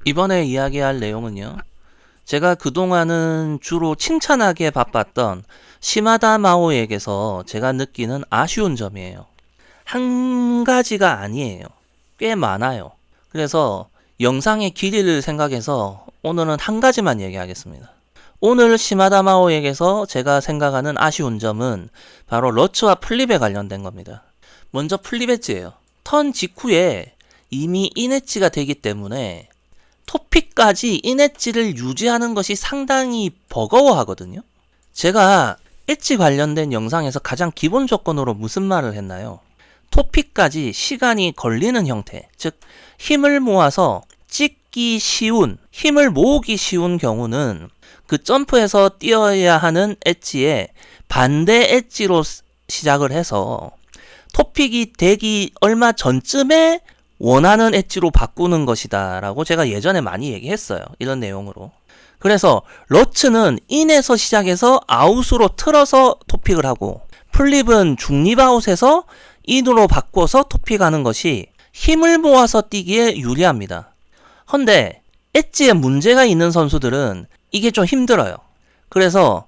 이번에 이야기할 내용은요. 제가 그동안은 주로 칭찬하기에 바빴던 시마다 마오에게서 제가 느끼는 아쉬운 점이에요. 한 가지가 아니에요. 꽤 많아요. 그래서 영상의 길이를 생각해서 오늘은 한 가지만 얘기하겠습니다. 오늘 시마다 마오에게서 제가 생각하는 아쉬운 점은 바로 러츠와 플립에 관련된 겁니다. 먼저 플립 엣지예요. 턴 직후에 이미 인엣지가 되기 때문에 토픽까지 인엣지를 유지하는 것이 상당히 버거워하거든요. 제가 엣지 관련된 영상에서 가장 기본 조건으로 무슨 말을 했나요? 토픽까지 시간이 걸리는 형태, 즉 힘을 모아서 찍기 쉬운, 힘을 모으기 쉬운 경우는 그 점프에서 뛰어야 하는 엣지에 반대 엣지로 시작을 해서 토픽이 되기 얼마 전쯤에 원하는 엣지로 바꾸는 것이다 라고 제가 예전에 많이 얘기했어요. 이런 내용으로. 그래서 러츠는 인에서 시작해서 아웃으로 틀어서 토픽을 하고, 플립은 중립 아웃에서 인으로 바꿔서 토픽하는 것이 힘을 모아서 뛰기에 유리합니다. 헌데 엣지에 문제가 있는 선수들은 이게 좀 힘들어요. 그래서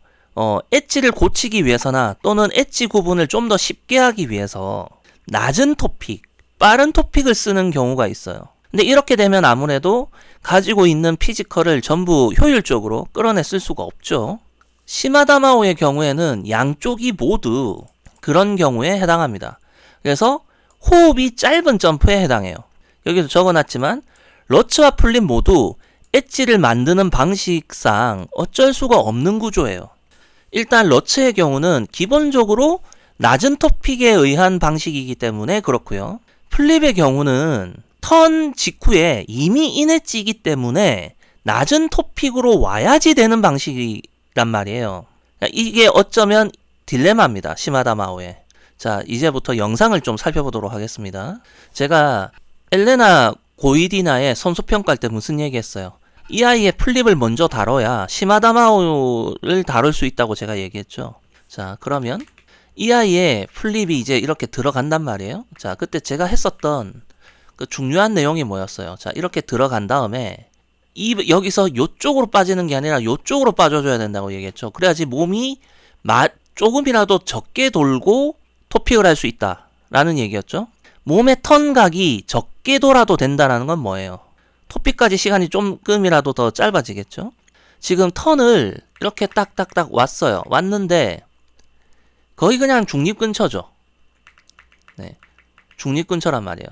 엣지를 고치기 위해서나 또는 엣지 구분을 좀 더 쉽게 하기 위해서 낮은 토픽, 빠른 토픽을 쓰는 경우가 있어요. 근데 이렇게 되면 아무래도 가지고 있는 피지컬을 전부 효율적으로 끌어냈을 수가 없죠. 시마다마오의 경우에는 양쪽이 모두 그런 경우에 해당합니다. 그래서 호흡이 짧은 점프에 해당해요. 여기도 적어놨지만 러츠와 플립 모두 엣지를 만드는 방식상 어쩔 수가 없는 구조예요. 일단 러츠의 경우는 기본적으로 낮은 토픽에 의한 방식이기 때문에 그렇고요. 플립의 경우는 턴 직후에 이미 인엣지이기 때문에 낮은 토픽으로 와야지 되는 방식이란 말이에요. 이게 어쩌면 딜레마입니다. 시마다 마오의. 자, 이제부터 영상을 좀 살펴보도록 하겠습니다. 제가 엘레나 고이디나의 선수평가할 때 무슨 얘기했어요? 이 아이의 플립을 먼저 다뤄야 시마다 마오를 다룰 수 있다고 제가 얘기했죠. 자, 그러면 이 아이의 플립이 이제 이렇게 들어간단 말이에요. 자, 그때 제가 했었던 그 중요한 내용이 뭐였어요? 자, 이렇게 들어간 다음에 여기서 요쪽으로 빠지는 게 아니라 요쪽으로 빠져줘야 된다고 얘기했죠. 그래야지 몸이 조금이라도 적게 돌고 토픽을 할 수 있다 라는 얘기였죠. 몸의 턴각이 적게 돌아도 된다는 건 뭐예요? 토픽까지 시간이 조금이라도 더 짧아지겠죠. 지금 턴을 이렇게 딱딱딱 왔어요. 왔는데 거의 그냥 중립 근처죠. 네, 중립 근처란 말이에요.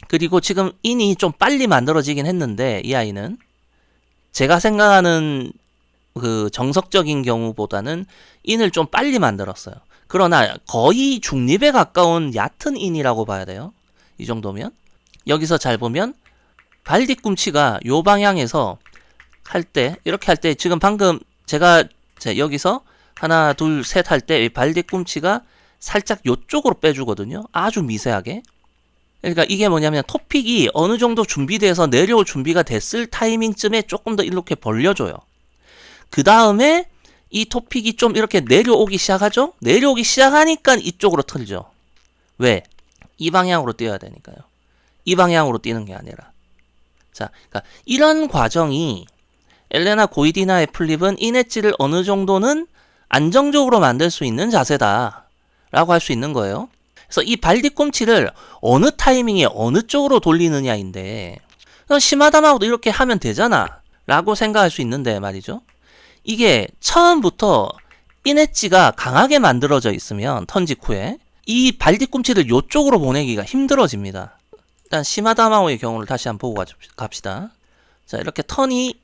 그리고 지금 인이 좀 빨리 만들어지긴 했는데 이 아이는 제가 생각하는 그 정석적인 경우보다는 인을 좀 빨리 만들었어요. 그러나 거의 중립에 가까운 얕은 인이라고 봐야 돼요. 이 정도면. 여기서 잘 보면 발 뒤꿈치가 요 방향에서 할 때, 이렇게 할 때 지금 방금 제가 여기서 하나 둘 셋 할 때 발 뒤꿈치가 살짝 요쪽으로 빼주거든요. 아주 미세하게. 그러니까 이게 뭐냐면 토픽이 어느 정도 준비돼서 내려올 준비가 됐을 타이밍쯤에 조금 더 이렇게 벌려줘요. 그 다음에 이 토픽이 좀 이렇게 내려오기 시작하죠? 내려오기 시작하니까 이쪽으로 틀죠. 왜? 이 방향으로 뛰어야 되니까요. 이 방향으로 뛰는 게 아니라. 자, 그러니까 이런 과정이 엘레나 고이디나의 플립은 인엣지를 어느 정도는 안정적으로 만들 수 있는 자세다 라고 할 수 있는 거예요. 그래서 이 발 뒤꿈치를 어느 타이밍에 어느 쪽으로 돌리느냐인데, 시마다마오도 이렇게 하면 되잖아 라고 생각할 수 있는데 말이죠. 이게 처음부터 인엣지가 강하게 만들어져 있으면 턴 직후에 이 발 뒤꿈치를 요쪽으로 보내기가 힘들어집니다. 일단 시마다마오의 경우를 다시 한번 보고 갑시다. 자, 이렇게 턴이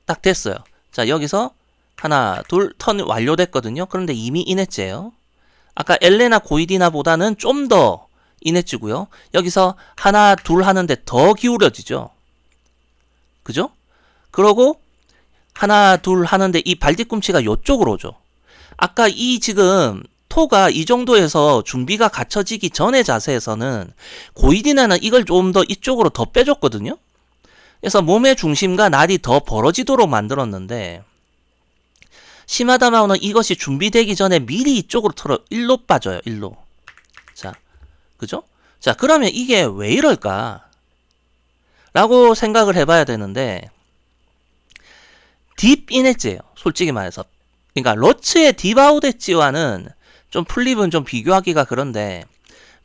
딱 됐어요. 자, 여기서 하나 둘 턴 완료됐거든요. 그런데 이미 인엣지예요. 아까 엘레나 고이디나보다는 좀 더 인엣지고요. 여기서 하나 둘 하는데 더 기울어지죠. 그죠? 그러고 하나 둘 하는데 이 발 뒤꿈치가 요쪽으로 오죠. 아까 이 지금 토가 이 정도에서 준비가 갖춰지기 전의 자세에서는 고이디나는 이걸 좀 더 이쪽으로 더 빼줬거든요. 그래서 몸의 중심과 날이 더 벌어지도록 만들었는데 시마다마오는 이것이 준비되기 전에 미리 이쪽으로 일로 빠져요. 일로. 자, 그죠? 자, 그러면 이게 왜 이럴까? 라고 생각을 해봐야 되는데, 딥 인 엣지예요. 솔직히 말해서. 그러니까 러츠의 딥 아웃 엣지와는 좀 플립은 좀 비교하기가 그런데,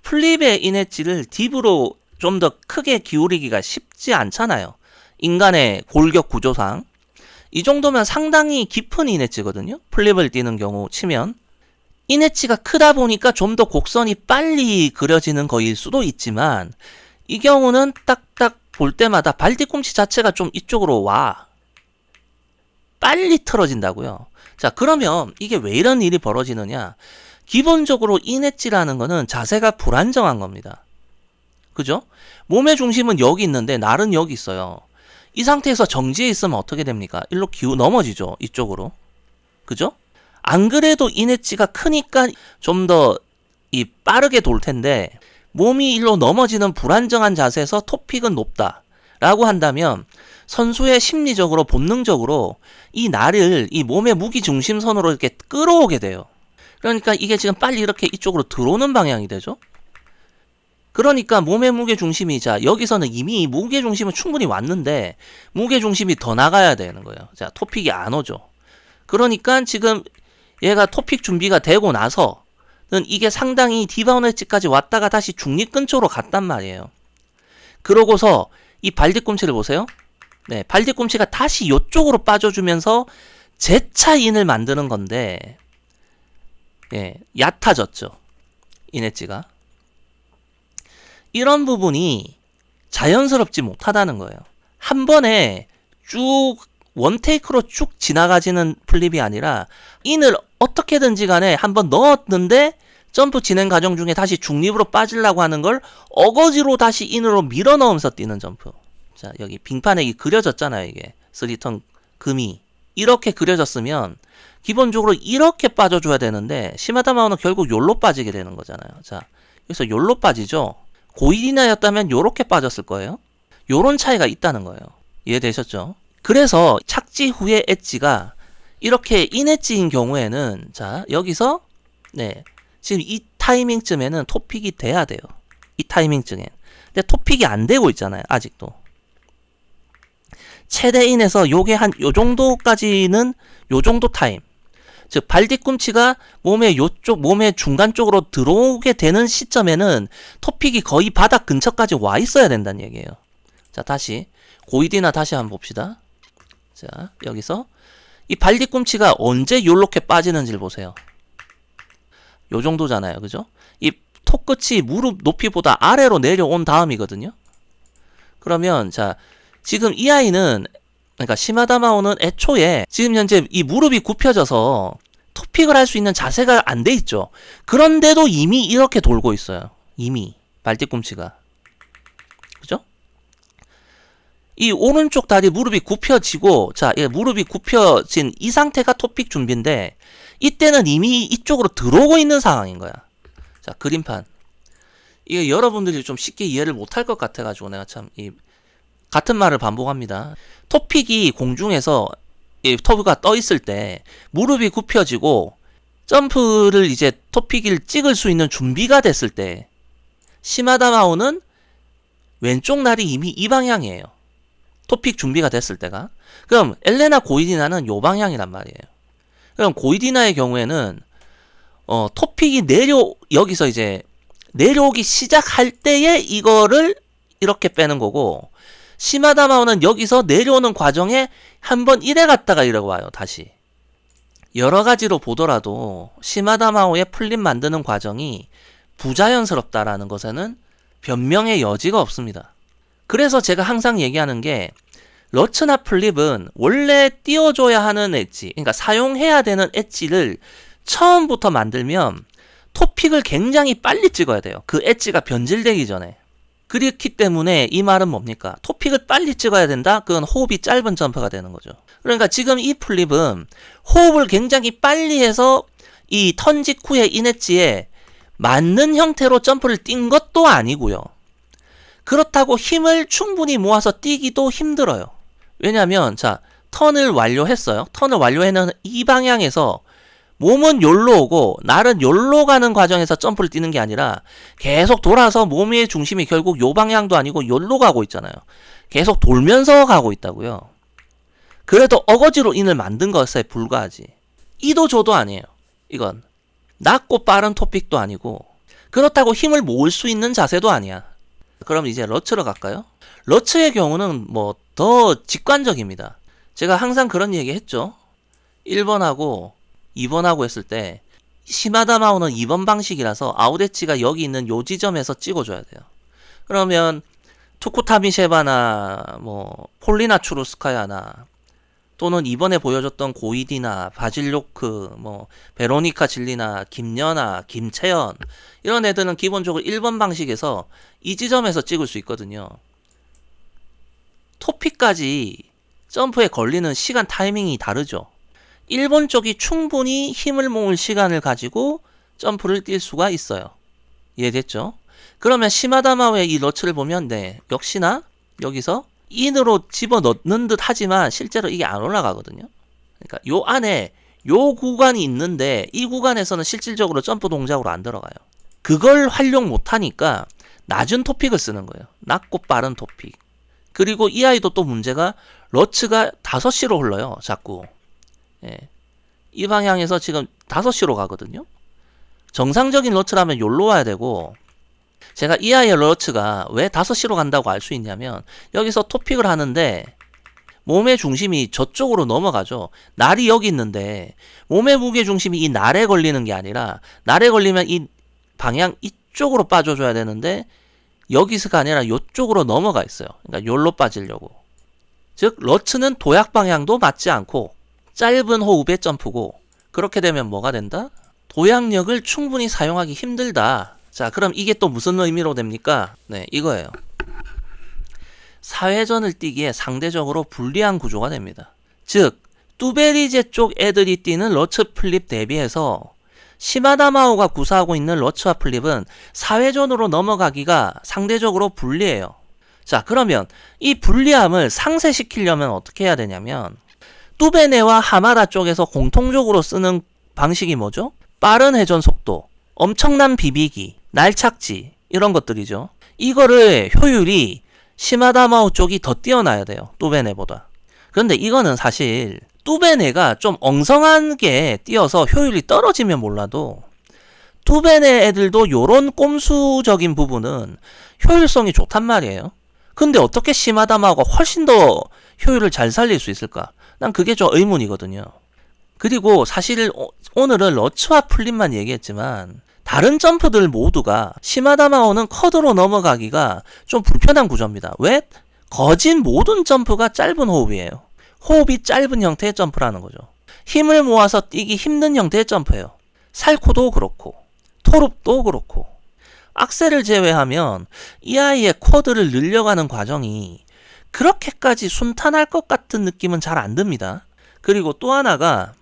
플립의 인 엣지를 딥으로 좀 더 크게 기울이기가 쉽지 않잖아요. 인간의 골격 구조상. 이 정도면 상당히 깊은 인 엣지거든요. 플립을 띄는 경우 치면. 인 엣지가 크다 보니까 좀 더 곡선이 빨리 그려지는 거일 수도 있지만, 이 경우는 딱딱 볼 때마다 발 뒤꿈치 자체가 좀 이쪽으로 와. 빨리 틀어진다고요. 자, 그러면 이게 왜 이런 일이 벌어지느냐? 기본적으로 인 엣지라는 거는 자세가 불안정한 겁니다. 그죠? 몸의 중심은 여기 있는데 날은 여기 있어요. 이 상태에서 정지해 있으면 어떻게 됩니까? 일로 넘어지죠. 이쪽으로. 그죠? 안 그래도 인 엣지가 크니까 좀 더 빠르게 돌 텐데, 몸이 일로 넘어지는 불안정한 자세에서 토픽은 높다 라고 한다면, 선수의 심리적으로 본능적으로 이 날을 이 몸의 무기 중심선으로 이렇게 끌어오게 돼요. 그러니까 이게 지금 빨리 이렇게 이쪽으로 들어오는 방향이 되죠. 그러니까 몸의 무게중심이, 자, 여기서는 이미 무게중심은 충분히 왔는데 무게중심이 더 나가야 되는 거예요. 자, 토픽이 안 오죠. 그러니까 지금 얘가 토픽 준비가 되고 나서는 이게 상당히 디바운 엣지까지 왔다가 다시 중립 근처로 갔단 말이에요. 그러고서 이 발뒤꿈치를 보세요. 네, 발뒤꿈치가 다시 이쪽으로 빠져주면서 재차 인을 만드는 건데, 예, 얕아졌죠. 인 엣지가. 이런 부분이 자연스럽지 못하다는 거예요. 한 번에 쭉 원테이크로 쭉 지나가지는 플립이 아니라 인을 어떻게든지 간에 한번 넣었는데 점프 진행 과정 중에 다시 중립으로 빠지려고 하는 걸 어거지로 다시 인으로 밀어 넣으면서 뛰는 점프. 자, 여기 빙판에 그려졌잖아요. 이게 3턴 금이 이렇게 그려졌으면 기본적으로 이렇게 빠져줘야 되는데, 시마다 마오는 결국 요로 빠지게 되는 거잖아요. 자, 여기서 요로 빠지죠. 고이리나였다면 요렇게 빠졌을 거예요. 요런 차이가 있다는 거예요. 이해되셨죠? 그래서 착지 후의 엣지가 이렇게 인 엣지인 경우에는, 자, 여기서 네, 지금 이 타이밍쯤에는 토픽이 돼야 돼요. 이 타이밍쯤엔. 근데 토픽이 안 되고 있잖아요. 아직도. 최대인에서 요게 한 요 정도까지는 요 정도 타임. 즉 발 뒤꿈치가 몸의 요쪽, 몸의 중간 쪽으로 들어오게 되는 시점에는 토픽이 거의 바닥 근처까지 와 있어야 된다는 얘기예요. 자, 다시 고이디나 다시 한번 봅시다. 자, 여기서 이 발 뒤꿈치가 언제 요렇게 빠지는지를 보세요. 요 정도잖아요. 그죠? 이 톱 끝이 무릎 높이보다 아래로 내려온 다음이거든요. 그러면 자, 지금 이 아이는, 그러니까 시마다 마오는 애초에 지금 현재 이 무릎이 굽혀져서 토픽을 할 수 있는 자세가 안 돼 있죠. 그런데도 이미 이렇게 돌고 있어요. 이미 발뒤꿈치가. 그죠? 이 오른쪽 다리 무릎이 굽혀지고, 자, 무릎이 굽혀진 이 상태가 토픽 준비인데, 이때는 이미 이쪽으로 들어오고 있는 상황인 거야. 자, 그림판. 이게 여러분들이 좀 쉽게 이해를 못할 것 같아가지고 내가 참 같은 말을 반복합니다. 토픽이 공중에서 토브가 떠 있을 때 무릎이 굽혀지고 점프를 이제 토픽을 찍을 수 있는 준비가 됐을 때, 시마다 마오는 왼쪽 날이 이미 이 방향이에요. 토픽 준비가 됐을 때가. 그럼 엘레나 고이디나는 요 방향이란 말이에요. 그럼 고이디나의 경우에는 토픽이 여기서 이제 내려오기 시작할 때에 이거를 이렇게 빼는 거고, 시마다 마오는 여기서 내려오는 과정에 한번 이래 갔다가 이래 와요. 다시. 여러 가지로 보더라도 시마다 마오의 플립 만드는 과정이 부자연스럽다라는 것에는 변명의 여지가 없습니다. 그래서 제가 항상 얘기하는 게, 러츠나 플립은 원래 띄워줘야 하는 엣지, 그러니까 사용해야 되는 엣지를 처음부터 만들면 토픽을 굉장히 빨리 찍어야 돼요. 그 엣지가 변질되기 전에. 그렇기 때문에 이 말은 뭡니까? 토픽을 빨리 찍어야 된다? 그건 호흡이 짧은 점프가 되는 거죠. 그러니까 지금 이 플립은 호흡을 굉장히 빨리 해서 이 턴 직후의 인 엣지에 맞는 형태로 점프를 뛴 것도 아니고요. 그렇다고 힘을 충분히 모아서 뛰기도 힘들어요. 왜냐면, 자, 턴을 완료했어요. 턴을 완료해는 이 방향에서 몸은 요로 오고 날은 요로 가는 과정에서 점프를 뛰는 게 아니라 계속 돌아서 몸의 중심이 결국 요 방향도 아니고 요로 가고 있잖아요. 계속 돌면서 가고 있다고요. 그래도 어거지로 인을 만든 것에 불과하지. 이도 저도 아니에요. 이건 낮고 빠른 토픽도 아니고 그렇다고 힘을 모을 수 있는 자세도 아니야. 그럼 이제 러츠로 갈까요? 러츠의 경우는 뭐 더 직관적입니다. 제가 항상 그런 얘기 했죠. 1번하고 2번하고 했을 때 시마다 마오는 2번 방식이라서 아우데치가 여기 있는 요 지점에서 찍어줘야 돼요. 그러면 투쿠타미셰바나 뭐 폴리나 추루스카야나 또는 이번에 보여줬던 고이디나 바질료크 뭐 베로니카 진리나 김연아 김채연 이런 애들은 기본적으로 1번 방식에서 이 지점에서 찍을 수 있거든요. 토픽까지 점프에 걸리는 시간 타이밍이 다르죠. 1번 쪽이 충분히 힘을 모을 시간을 가지고 점프를 뛸 수가 있어요. 이해됐죠? 그러면 시마다마오의 이 러츠를 보면 네 역시나 여기서 인으로 집어넣는 듯 하지만 실제로 이게 안 올라가거든요. 그러니까 요 안에 요 구간이 있는데 이 구간에서는 실질적으로 점프 동작으로 안 들어가요. 그걸 활용 못하니까 낮은 토픽을 쓰는 거예요. 낮고 빠른 토픽. 그리고 이 아이도 또 문제가 러츠가 5시로 흘러요. 자꾸. 예. 이 방향에서 지금 5시로 가거든요. 정상적인 러츠라면 여기로 와야 되고 제가 이 아이의 러츠가 왜 5시로 간다고 알 수 있냐면 여기서 토픽을 하는데 몸의 중심이 저쪽으로 넘어가죠. 날이 여기 있는데 몸의 무게 중심이 이 날에 걸리는 게 아니라 날에 걸리면 이 방향 이쪽으로 빠져줘야 되는데 여기서가 아니라 이쪽으로 넘어가 있어요. 그러니까 여기로 빠지려고. 즉 러츠는 도약 방향도 맞지 않고 짧은 호흡의 점프고 그렇게 되면 뭐가 된다? 도약력을 충분히 사용하기 힘들다. 자, 그럼 이게 또 무슨 의미로 됩니까? 네, 이거예요. 사회전을 뛰기에 상대적으로 불리한 구조가 됩니다. 즉, 뚜베리제 쪽 애들이 뛰는 러츠 플립 대비해서 시마다마오가 구사하고 있는 러츠와 플립은 사회전으로 넘어가기가 상대적으로 불리해요. 자, 그러면 이 불리함을 상쇄시키려면 어떻게 해야 되냐면 뚜베네와 하마다 쪽에서 공통적으로 쓰는 방식이 뭐죠? 빠른 회전 속도, 엄청난 비비기, 날착지 이런 것들이죠. 이거를 효율이 시마다마오 쪽이 더 뛰어나야 돼요. 뚜베네보다. 그런데 이거는 사실 뚜베네가 좀 엉성하게 뛰어서 효율이 떨어지면 몰라도 뚜베네 애들도 요런 꼼수적인 부분은 효율성이 좋단 말이에요. 근데 어떻게 시마다마오가 훨씬 더 효율을 잘 살릴 수 있을까? 난 그게 좀 의문이거든요. 그리고 사실 오늘은 러츠와 플립만 얘기했지만 다른 점프들 모두가 시마다마오는 커드로 넘어가기가 좀 불편한 구조입니다. 왜? 거진 모든 점프가 짧은 호흡이에요. 호흡이 짧은 형태의 점프라는 거죠. 힘을 모아서 뛰기 힘든 형태의 점프예요. 살코도 그렇고 토룹도 그렇고 악셀을 제외하면 이 아이의 쿼드를 늘려가는 과정이 그렇게까지 순탄할 것 같은 느낌은 잘 안 듭니다. 그리고 또 하나가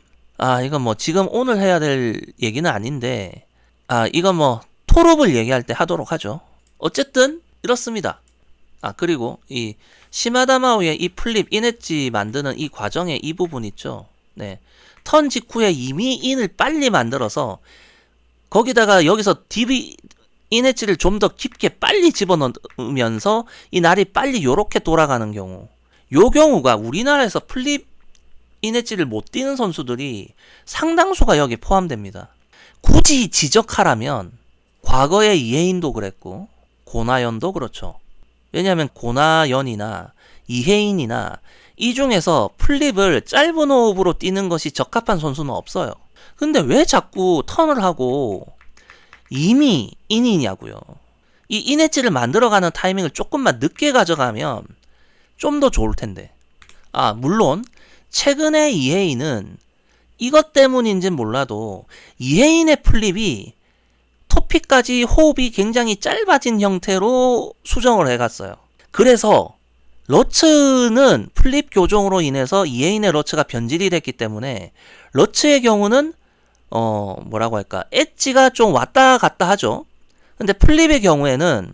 이건 뭐 지금 오늘 해야 될 얘기는 아닌데 이건 뭐 토롭을 얘기할 때 하도록 하죠. 어쨌든 이렇습니다. 그리고 이 시마다마오의 이 플립 인엣지 만드는 이 과정의 이 부분 있죠. 네. 턴 직후에 이미 인을 빨리 만들어서 거기다가 여기서 DB 인엣지를 좀 더 깊게 빨리 집어넣으면서 이 날이 빨리 요렇게 돌아가는 경우 요 경우가 우리나라에서 플립 인엣지를 못 뛰는 선수들이 상당수가 여기 포함됩니다. 굳이 지적하라면 과거의 이혜인도 그랬고 고나연도 그렇죠. 왜냐하면 고나연이나 이혜인이나 이 중에서 플립을 짧은 호흡으로 뛰는 것이 적합한 선수는 없어요. 근데 왜 자꾸 턴을 하고 이미 인이냐고요. 이 인엣지를 만들어가는 타이밍을 조금만 늦게 가져가면 좀 더 좋을 텐데. 물론 최근에 이혜인은 이것 때문인지는 몰라도 이혜인의 플립이 토픽까지 호흡이 굉장히 짧아진 형태로 수정을 해갔어요. 그래서 러츠는 플립 교정으로 인해서 이혜인의 러츠가 변질이 됐기 때문에 러츠의 경우는 뭐라고 할까 엣지가 좀 왔다 갔다 하죠. 근데 플립의 경우에는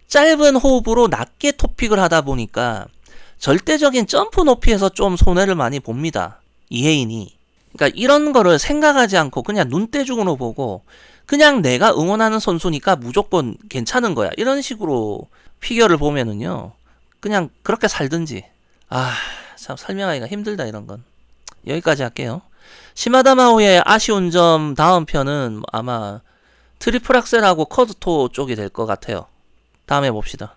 짧은 호흡으로 낮게 토픽을 하다 보니까 절대적인 점프 높이에서 좀 손해를 많이 봅니다. 이혜인이. 그러니까 이런 거를 생각하지 않고 그냥 눈대중으로 보고 그냥 내가 응원하는 선수니까 무조건 괜찮은 거야. 이런 식으로 피겨를 보면은요. 그냥 그렇게 살든지. 아, 참 설명하기가 힘들다 이런 건. 여기까지 할게요. 시마다 마오의 아쉬운 점 다음 편은 아마 트리플 악셀하고 쿼드토 쪽이 될 것 같아요. 다음에 봅시다.